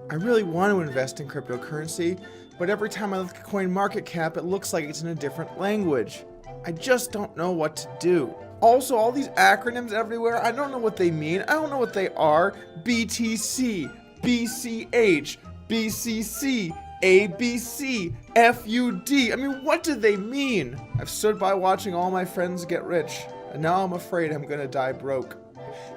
I really want to invest in cryptocurrency, but every time I look at CoinMarketCap, it looks like it's in a different language. I just don't know what to do. Also, all these acronyms everywhere, I don't know what they mean. I don't know what they are. BTC, BCH, BCC, ABC, FUD. I mean, what do they mean? I've stood by watching all my friends get rich, and now I'm afraid I'm gonna die broke.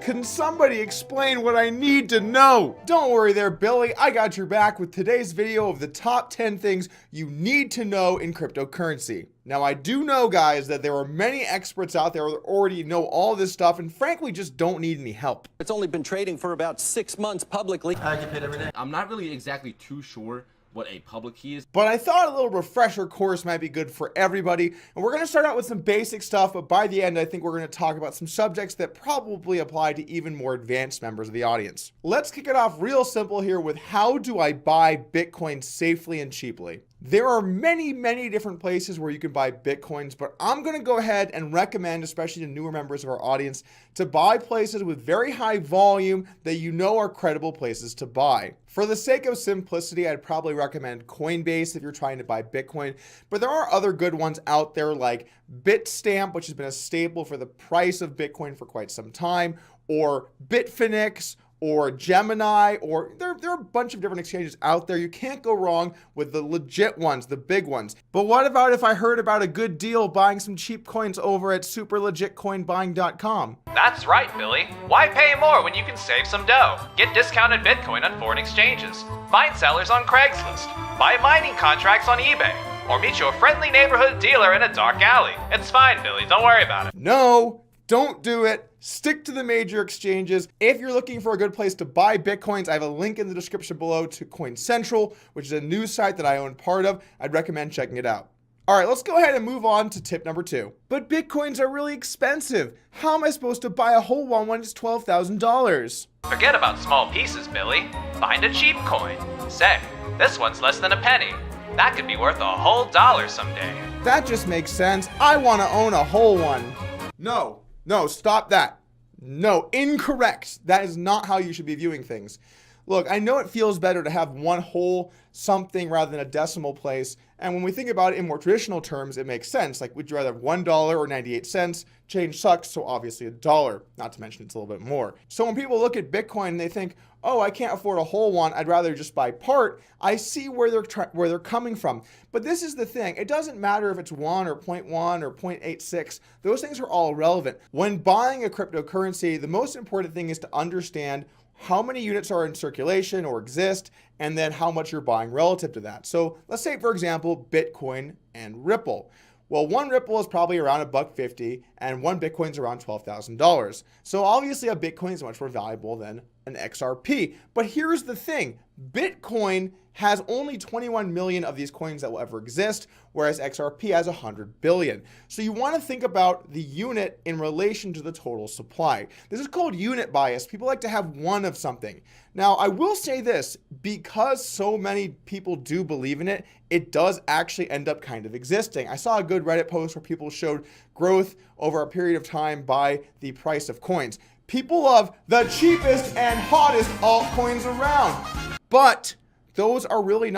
Can somebody explain what I need to know? Don't worry there, Billy. I got your back with today's video of the top 10 things you need to know in cryptocurrency. Now, I do know, guys, that there are many experts out there that already know all this stuff and frankly just don't need any help. It's only been trading for about 6 months publicly. I get paid every day. I'm not really exactly too sure what a public key is, but I thought a little refresher course might be good for everybody. And we're going to start out with some basic stuff, but by the end, I think we're going to talk about some subjects that probably apply to even more advanced members of the audience. Let's kick it off real simple here with how do I buy Bitcoin safely and cheaply? There are many different places where you can buy Bitcoins, but I'm going to go ahead and recommend, especially to newer members of our audience, to buy places with very high volume that you know are credible places to buy. For the sake of simplicity, I'd probably recommend Coinbase if you're trying to buy Bitcoin, but there are other good ones out there like Bitstamp, which has been a staple for the price of Bitcoin for quite some time, or Bitfinex, or Gemini, or there are a bunch of different exchanges out there. You can't go wrong with the legit ones, the big ones. But what about if I heard about a good deal buying some cheap coins over at superlegitcoinbuying.com? That's right, Billy. Why pay more when you can save some dough? Get discounted Bitcoin on foreign exchanges, find sellers on Craigslist, buy mining contracts on eBay, or meet your friendly neighborhood dealer in a dark alley. It's fine, Billy. Don't worry about it. No, don't do it. Stick to the major exchanges. If you're looking for a good place to buy Bitcoins, I have a link in the description below to Coin Central, which is a news site that I own part of. I'd recommend checking it out. All right, let's go ahead and move on to tip number 2. But Bitcoins are really expensive. How am I supposed to buy a whole one when it's $12,000? Forget about small pieces, Billy. Find a cheap coin. Say, this one's less than a penny. That could be worth a whole dollar someday. That just makes sense. I want to own a whole one. No, stop that. No, incorrect. That is not how you should be viewing things. Look, I know it feels better to have one whole something rather than a decimal place. And when we think about it in more traditional terms, it makes sense. Like, would you rather have $1 or 98 cents? Change sucks, so obviously $1. Not to mention it's a little bit more. So when people look at Bitcoin and they think, oh, I can't afford a whole one, I'd rather just buy part, I see where they're coming from. But this is the thing. It doesn't matter if it's 1 or 0.1 or 0.86. Those things are all irrelevant. When buying a cryptocurrency, the most important thing is to understand how many units are in circulation or exist, and then how much you're buying relative to that. So let's say, for example, Bitcoin and Ripple. Well, one Ripple is probably around $1.50 and one Bitcoin's around $12,000. So obviously a Bitcoin is much more valuable than an XRP. But here's the thing, Bitcoin has only 21 million of these coins that will ever exist, whereas XRP has 100 billion. So you want to think about the unit in relation to the total supply. This is called unit bias. People like to have one of something. Now, I will say this, because so many people do believe in it, it does actually end up kind of existing. I saw a good Reddit post where people showed growth over a period of time by the price of coins. People love the cheapest and hottest altcoins around, but those are really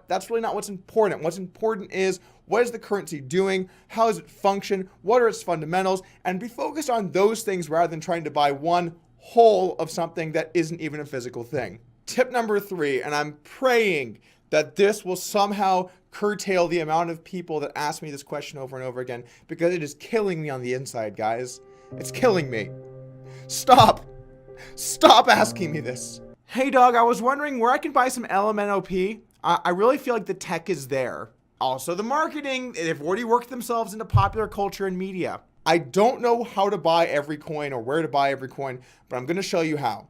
that's really not what's important. What's important is, what is the currency doing? How does it function? What are its fundamentals? And be focused on those things rather than trying to buy one whole of something that isn't even a physical thing. Tip number 3, and I'm praying that this will somehow curtail the amount of people that ask me this question over and over again, because it is killing me on the inside, guys. It's killing me. Stop asking me this. Hey dog, I was wondering where I can buy some LMNOP. I really feel like the tech is there. Also the marketing, they've already worked themselves into popular culture and media. I don't know how to buy every coin or where to buy every coin, but I'm gonna show you how.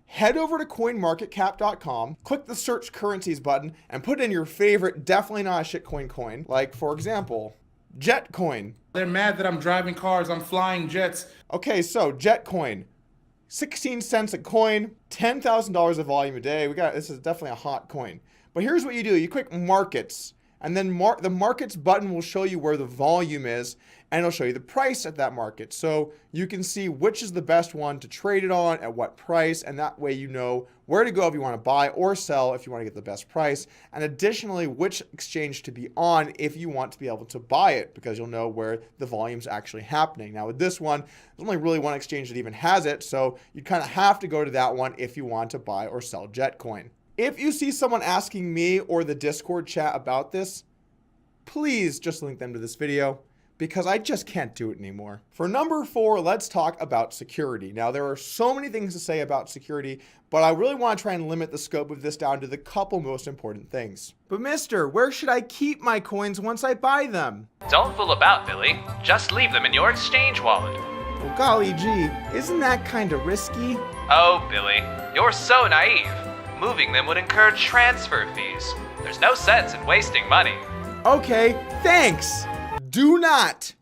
Head over to coinmarketcap.com, click the search currencies button, and put in your favorite, definitely not a shitcoin coin, like for example, Jetcoin. They're mad that I'm driving cars, I'm flying jets. Okay, so Jetcoin. 16 cents a coin, $10,000 of volume a day. This is definitely a hot coin. But here's what you do. You click markets, And then the markets button will show you where the volume is, and it'll show you the price at that market. So you can see which is the best one to trade it on, at what price, and that way you know where to go if you want to buy or sell if you want to get the best price. And additionally, which exchange to be on if you want to be able to buy it, because you'll know where the volume's actually happening. Now with this one, there's only really one exchange that even has it, so you kind of have to go to that one if you want to buy or sell Jetcoin. If you see someone asking me or the Discord chat about this, please just link them to this video, because I just can't do it anymore. For number 4, let's talk about security. Now, there are so many things to say about security, but I really want to try and limit the scope of this down to the couple most important things. But mister, where should I keep my coins once I buy them? Don't fool about, Billy. Just leave them in your exchange wallet. Well, golly gee, isn't that kind of risky? Oh, Billy, you're so naive. Moving them would incur transfer fees. There's no sense in wasting money. Okay, thanks. Do not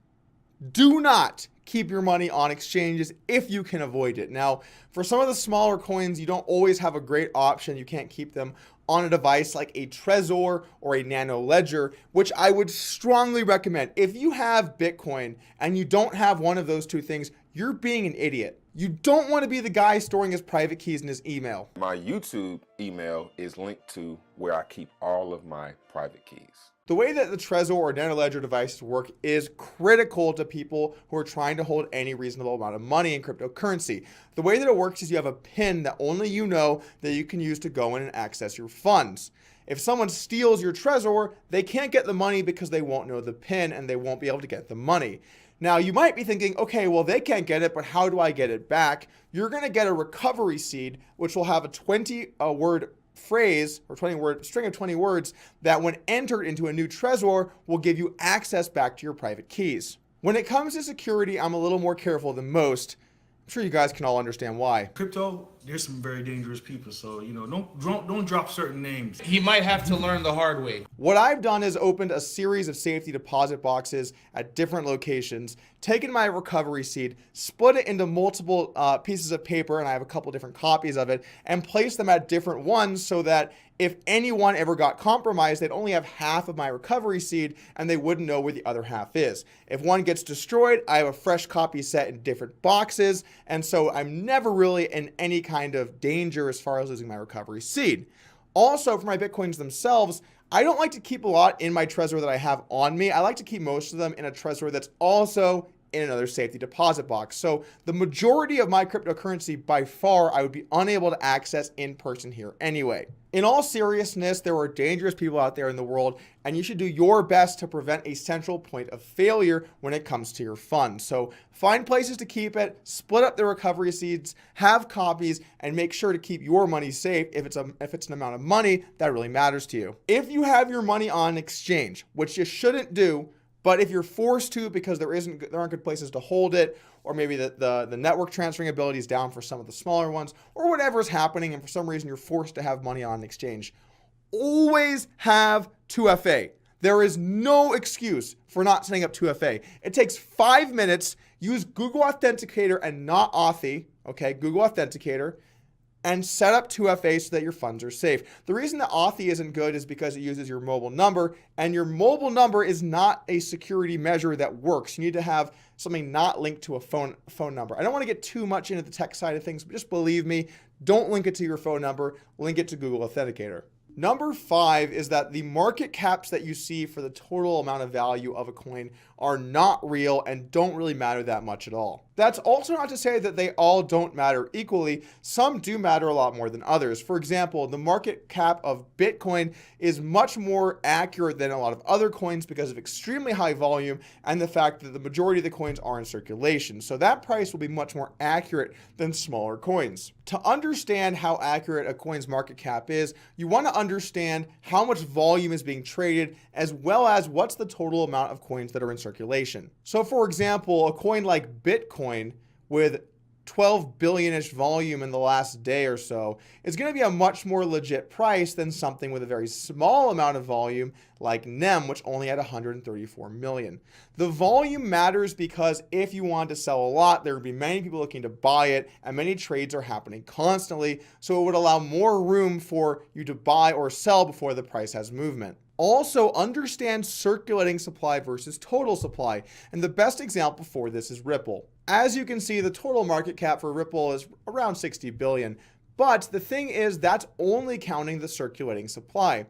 keep your money on exchanges if you can avoid it. Now, for some of the smaller coins, you don't always have a great option. You can't keep them on a device like a Trezor or a Nano Ledger, which I would strongly recommend. If you have Bitcoin and you don't have one of those two things, you're being an idiot. You don't want to be the guy storing his private keys in his email. My YouTube email is linked to where I keep all of my private keys. The way that the Trezor or Nano Ledger devices work is critical to people who are trying to hold any reasonable amount of money in cryptocurrency. The way that it works is you have a PIN that only you know that you can use to go in and access your funds. If someone steals your Trezor, they can't get the money because they won't know the PIN and they won't be able to get the money. Now, you might be thinking, okay, well, they can't get it, but how do I get it back? You're going to get a recovery seed, which will have a 20-word phrase or 20-word string of 20 words that when entered into a new Trezor will give you access back to your private keys. When it comes to security, I'm a little more careful than most. I'm sure you guys can all understand why. Crypto, there's some very dangerous people, so don't drop certain names. He might have to learn the hard way. What I've done is opened a series of safety deposit boxes at different locations, taken my recovery seed, split it into multiple pieces of paper, and I have a couple different copies of it, and placed them at different ones so that if anyone ever got compromised, they'd only have half of my recovery seed and they wouldn't know where the other half is. If one gets destroyed, I have a fresh copy set in different boxes, and so I'm never really in any kind of danger as far as losing my recovery seed. Also, for my Bitcoins themselves, I don't like to keep a lot in my Trezor that I have on me. I like to keep most of them in a Trezor that's also in another safety deposit box. So the majority of my cryptocurrency by far I would be unable to access in person here anyway. In all seriousness, there are dangerous people out there in the world, and you should do your best to prevent a central point of failure when it comes to your funds. So find places to keep it, split up the recovery seeds, have copies, and make sure to keep your money safe if it's an amount of money that really matters to you. If you have your money on exchange, which you shouldn't do, but if you're forced to because there aren't good places to hold it, or maybe the network transferring ability is down for some of the smaller ones, or whatever is happening, and for some reason you're forced to have money on an exchange, always have 2FA. There is no excuse for not setting up 2FA. It takes 5 minutes. Use Google Authenticator and not Authy, okay? Google Authenticator, and set up 2FA so that your funds are safe. The reason that Authy isn't good is because it uses your mobile number, and your mobile number is not a security measure that works. You need to have something not linked to a phone number. I don't want to get too much into the tech side of things, but just believe me, don't link it to your phone number, link it to Google Authenticator. Number 5 is that the market caps that you see for the total amount of value of a coin are not real and don't really matter that much at all. That's also not to say that they all don't matter equally. Some do matter a lot more than others. For example, the market cap of Bitcoin is much more accurate than a lot of other coins because of extremely high volume and the fact that the majority of the coins are in circulation. So that price will be much more accurate than smaller coins. To understand how accurate a coin's market cap is, you want to understand how much volume is being traded, as well as what's the total amount of coins that are in circulation. So for example, a coin like Bitcoin with 12 billion-ish volume in the last day or so is going to be a much more legit price than something with a very small amount of volume like NEM, which only had 134 million. The volume matters because if you want to sell a lot, there would be many people looking to buy it, and many trades are happening constantly, so it would allow more room for you to buy or sell before the price has movement. Also, understand circulating supply versus total supply. And the best example for this is Ripple. As you can see, the total market cap for Ripple is around 60 billion. But the thing is, that's only counting the circulating supply.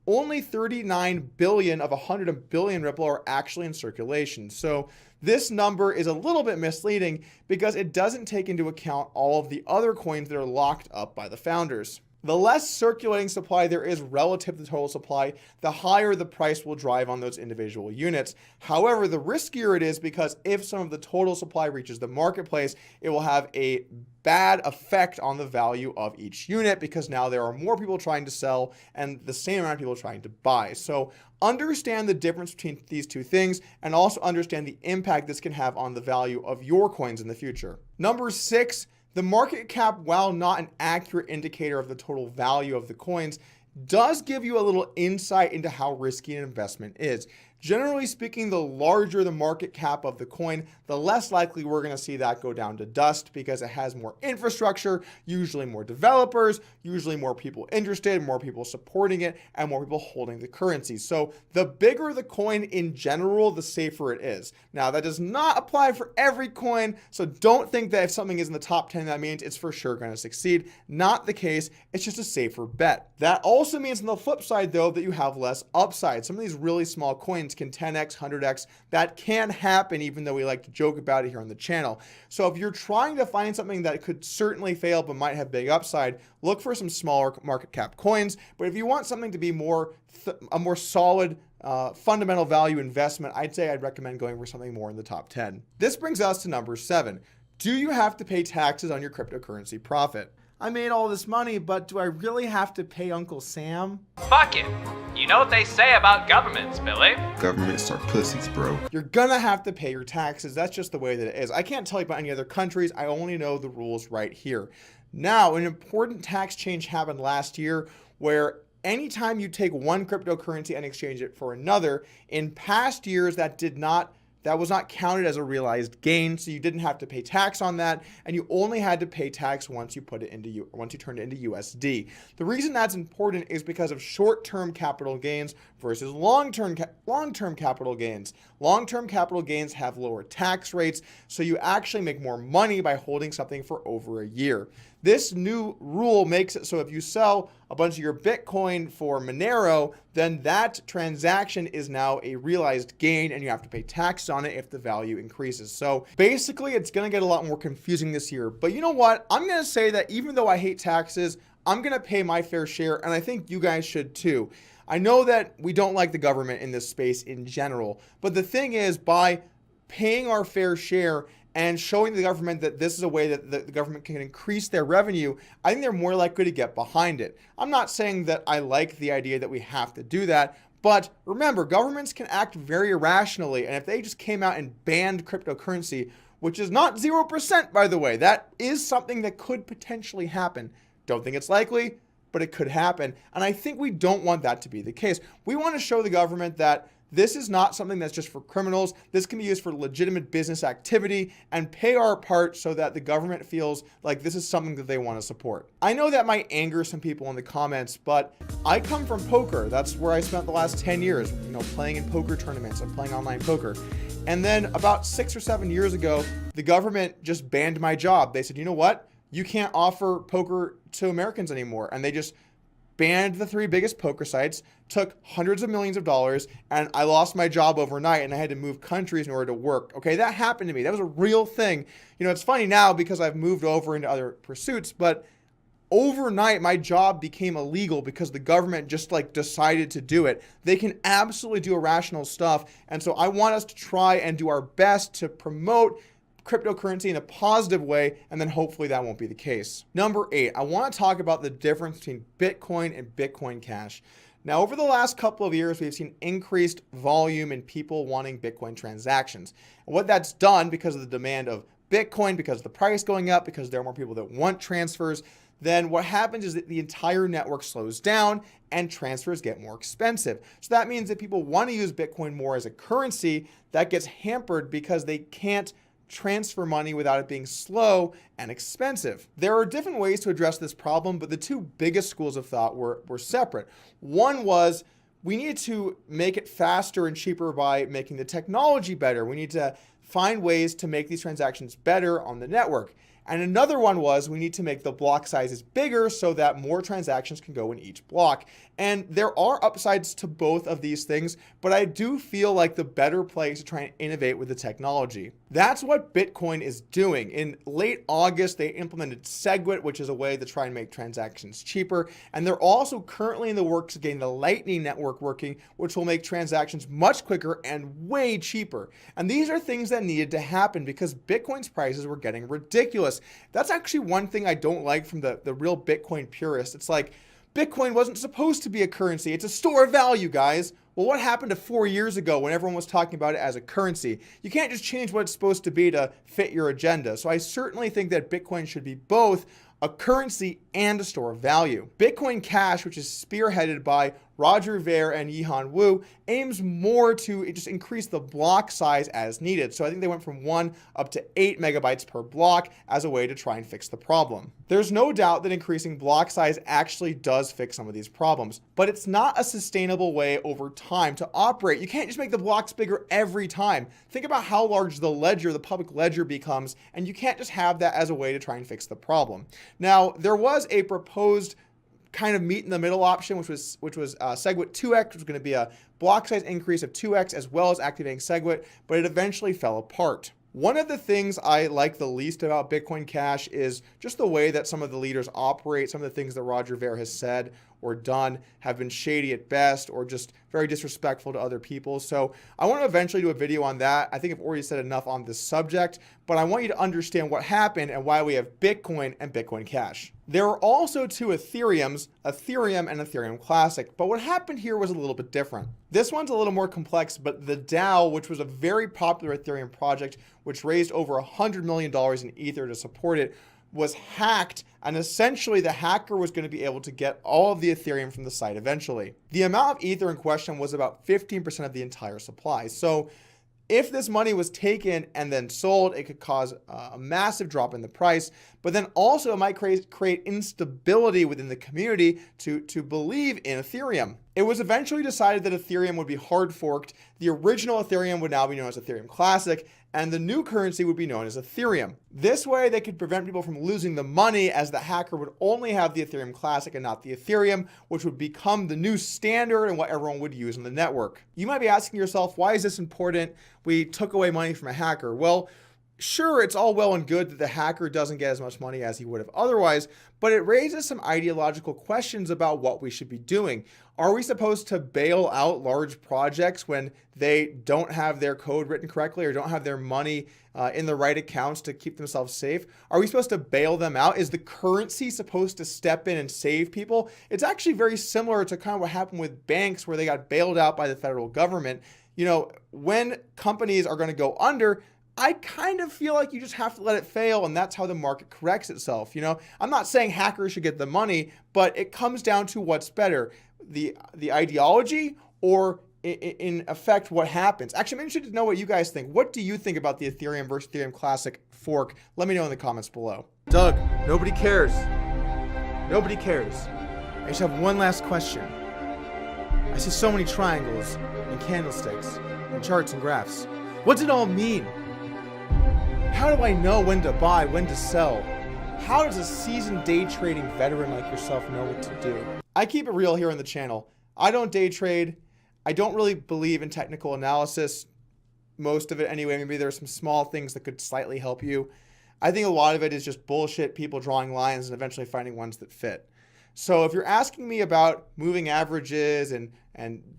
Only 39 billion of 100 billion Ripple are actually in circulation. So this number is a little bit misleading because it doesn't take into account all of the other coins that are locked up by the founders. The less circulating supply there is relative to the total supply, the higher the price will drive on those individual units. However, the riskier it is because if some of the total supply reaches the marketplace, it will have a bad effect on the value of each unit because now there are more people trying to sell and the same amount of people trying to buy. So understand the difference between these two things and also understand the impact this can have on the value of your coins in the future. Number 6, the market cap, while not an accurate indicator of the total value of the coins, does give you a little insight into how risky an investment is. Generally speaking, the larger the market cap of the coin, the less likely we're going to see that go down to dust because it has more infrastructure, usually more developers, usually more people interested, more people supporting it, and more people holding the currency. So the bigger the coin in general, the safer it is. Now, that does not apply for every coin, so don't think that if something is in the top 10, that means it's for sure going to succeed. Not the case. It's just a safer bet. That also means on the flip side, though, that you have less upside. Some of these really small coins can 10x, 100x. That can happen, even though we like to joke about it here on the channel. So if you're trying to find something that could certainly fail but might have big upside, look for some smaller market cap coins. But if you want something to be a more solid fundamental value investment, I'd recommend going for something more in the top 10. This brings us to number 7. Do you have to pay taxes on your cryptocurrency profit? I made all this money, but do I really have to pay Uncle Sam? Fuck it. You know what they say about governments, Billy. Governments are pussies, bro. You're gonna have to pay your taxes. That's just the way that it is. I can't tell you about any other countries. I only know the rules right here. Now, an important tax change happened last year where anytime you take one cryptocurrency and exchange it for another, in past years that was not counted as a realized gain, so you didn't have to pay tax on that, and you only had to pay tax once you turned it into USD. The reason that's important is because of short-term capital gains versus long-term capital gains. Long-term capital gains have lower tax rates, so you actually make more money by holding something for over a year. This new rule makes it so if you sell a bunch of your Bitcoin for Monero, then that transaction is now a realized gain and you have to pay tax on it if the value increases. So basically, it's going to get a lot more confusing this year. But you know what? I'm going to say that even though I hate taxes, I'm going to pay my fair share, and I think you guys should too. I know that we don't like the government in this space in general, but the thing is, by paying our fair share and showing the government that this is a way that the government can increase their revenue, I think they're more likely to get behind it. I'm not saying that I like the idea that we have to do that, but remember, governments can act very irrationally, and if they just came out and banned cryptocurrency, which is not 0%, by the way, that is something that could potentially happen. Don't think it's likely, but it could happen, and I think we don't want that to be the case. We want to show the government that this is not something that's just for criminals. This can be used for legitimate business activity and pay our part so that the government feels like this is something that they want to support. I know that might anger some people in the comments, but I come from poker. That's where I spent the last 10 years, playing in poker tournaments and playing online poker. And then about 6 or 7 years ago, the government just banned my job. They said, you know what? You can't offer poker to Americans anymore. And they just banned the 3 biggest poker sites, took hundreds of millions of dollars, and I lost my job overnight and I had to move countries in order to work. Okay, that happened to me. That was a real thing. It's funny now because I've moved over into other pursuits, but overnight my job became illegal because the government just decided to do it. They can absolutely do irrational stuff. And so I want us to try and do our best to promote cryptocurrency in a positive way, and then hopefully that won't be the case. Number 8, I want to talk about the difference between Bitcoin and Bitcoin Cash. Now, over the last couple of years, we've seen increased volume in people wanting Bitcoin transactions. And what that's done because of the demand of Bitcoin, because of the price going up, because there are more people that want transfers, then what happens is that the entire network slows down and transfers get more expensive. So that means that people want to use Bitcoin more as a currency. That gets hampered because they can't transfer money without it being slow and expensive. There are different ways to address this problem, but the 2 biggest schools of thought were separate. One was we need to make it faster and cheaper by making the technology better. We need to find ways to make these transactions better on the network. And another one was we need to make the block sizes bigger so that more transactions can go in each block. And there are upsides to both of these things, but I do feel like the better play is to try and innovate with the technology. That's what Bitcoin is doing. In late August, they implemented SegWit, which is a way to try and make transactions cheaper. And they're also currently in the works of getting the Lightning Network working, which will make transactions much quicker and way cheaper. And these are things that needed to happen because Bitcoin's prices were getting ridiculous. That's actually one thing I don't like from the real Bitcoin purists. It's like, Bitcoin wasn't supposed to be a currency. It's a store of value, guys. Well, what happened to 4 years ago when everyone was talking about it as a currency? You can't just change what it's supposed to be to fit your agenda. So I certainly think that Bitcoin should be both a currency and a store of value. Bitcoin Cash, which is spearheaded by Roger Ver and Yihan Wu, aims more to just increase the block size as needed. So I think they went from 1 up to 8 megabytes per block as a way to try and fix the problem. There's no doubt that increasing block size actually does fix some of these problems, but it's not a sustainable way over time to operate. You can't just make the blocks bigger every time. Think about how large the ledger, the public ledger becomes, and you can't just have that as a way to try and fix the problem. Now, there was a proposed kind of meet in the middle option, which was SegWit 2x, which was going to be a block size increase of 2x as well as activating SegWit, but it eventually fell apart. One of the things I like the least about Bitcoin Cash is just the way that some of the leaders operate. Some of the things that Roger Ver has said or done have been shady at best or just very disrespectful to other people. So I want to eventually do a video on that. I think I've already said enough on this subject, but I want you to understand what happened and why we have Bitcoin and Bitcoin Cash. There are also two Ethereums, Ethereum and Ethereum Classic, but what happened here was a little bit different. This one's a little more complex, but the DAO, which was a very popular Ethereum project, which raised over $100 million in Ether to support it, was hacked, and essentially the hacker was going to be able to get all of the Ethereum from the site eventually. The amount of Ether in question was about 15% of the entire supply. So if this money was taken and then sold, it could cause a massive drop in the price, but then also it might create instability within the community to believe in Ethereum. It was eventually decided that Ethereum would be hard forked. The original Ethereum would now be known as Ethereum Classic, and the new currency would be known as Ethereum. This way, they could prevent people from losing the money, as the hacker would only have the Ethereum Classic and not the Ethereum, which would become the new standard and what everyone would use on the network. You might be asking yourself, why is this important? We took away money from a hacker. Well, sure, it's all well and good that the hacker doesn't get as much money as he would have otherwise, but it raises some ideological questions about what we should be doing. Are we supposed to bail out large projects when they don't have their code written correctly or don't have their money in the right accounts to keep themselves safe? Are we supposed to bail them out? Is the currency supposed to step in and save people? It's actually very similar to kind of what happened with banks where they got bailed out by the federal government. You know, when companies are going to go under, I kind of feel like you just have to let it fail, and that's how the market corrects itself. You know, I'm not saying hackers should get the money, but it comes down to what's better, the ideology or in effect what happens. Actually, I'm interested to know what you guys think. What do you think about the Ethereum versus Ethereum Classic fork? Let me know in the comments below. Doug, nobody cares. Nobody cares. I just have one last question. I see so many triangles and candlesticks and charts and graphs. What's it all mean? How do I know when to buy, when to sell? How does a seasoned day trading veteran like yourself know what to do? I keep it real here on the channel. I don't day trade. I don't really believe in technical analysis. Most of it anyway. Maybe there's some small things that could slightly help you. I think a lot of it is just bullshit, people drawing lines and eventually finding ones that fit. So if you're asking me about moving averages and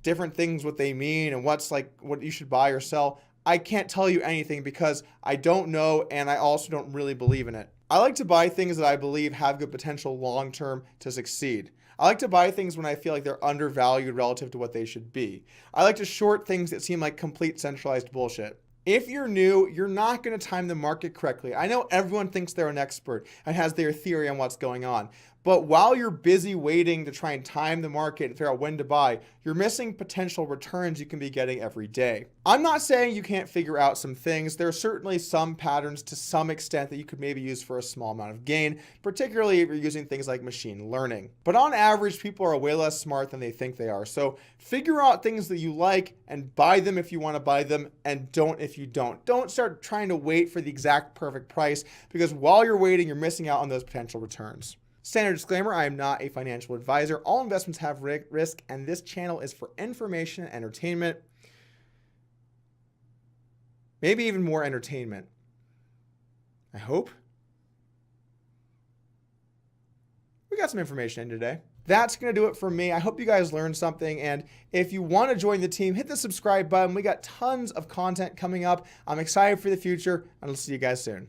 different things, what they mean and what you should buy or sell, I can't tell you anything because I don't know, and I also don't really believe in it. I like to buy things that I believe have good potential long-term to succeed. I like to buy things when I feel like they're undervalued relative to what they should be. I like to short things that seem like complete centralized bullshit. If you're new, you're not going to time the market correctly. I know everyone thinks they're an expert and has their theory on what's going on, But while you're busy waiting to try and time the market and figure out when to buy, you're missing potential returns you can be getting every day. I'm not saying you can't figure out some things. There are certainly some patterns to some extent that you could maybe use for a small amount of gain, particularly if you're using things like machine learning. But on average, people are way less smart than they think they are. So figure out things that you like and buy them if you want to buy them, and don't if you don't. Don't start trying to wait for the exact perfect price, because while you're waiting, you're missing out on those potential returns. Standard disclaimer, I am not a financial advisor. All investments have risk, and this channel is for information and entertainment. Maybe even more entertainment. I hope. We got some information in today. That's going to do it for me. I hope you guys learned something. And if you want to join the team, hit the subscribe button. We got tons of content coming up. I'm excited for the future, and I'll see you guys soon.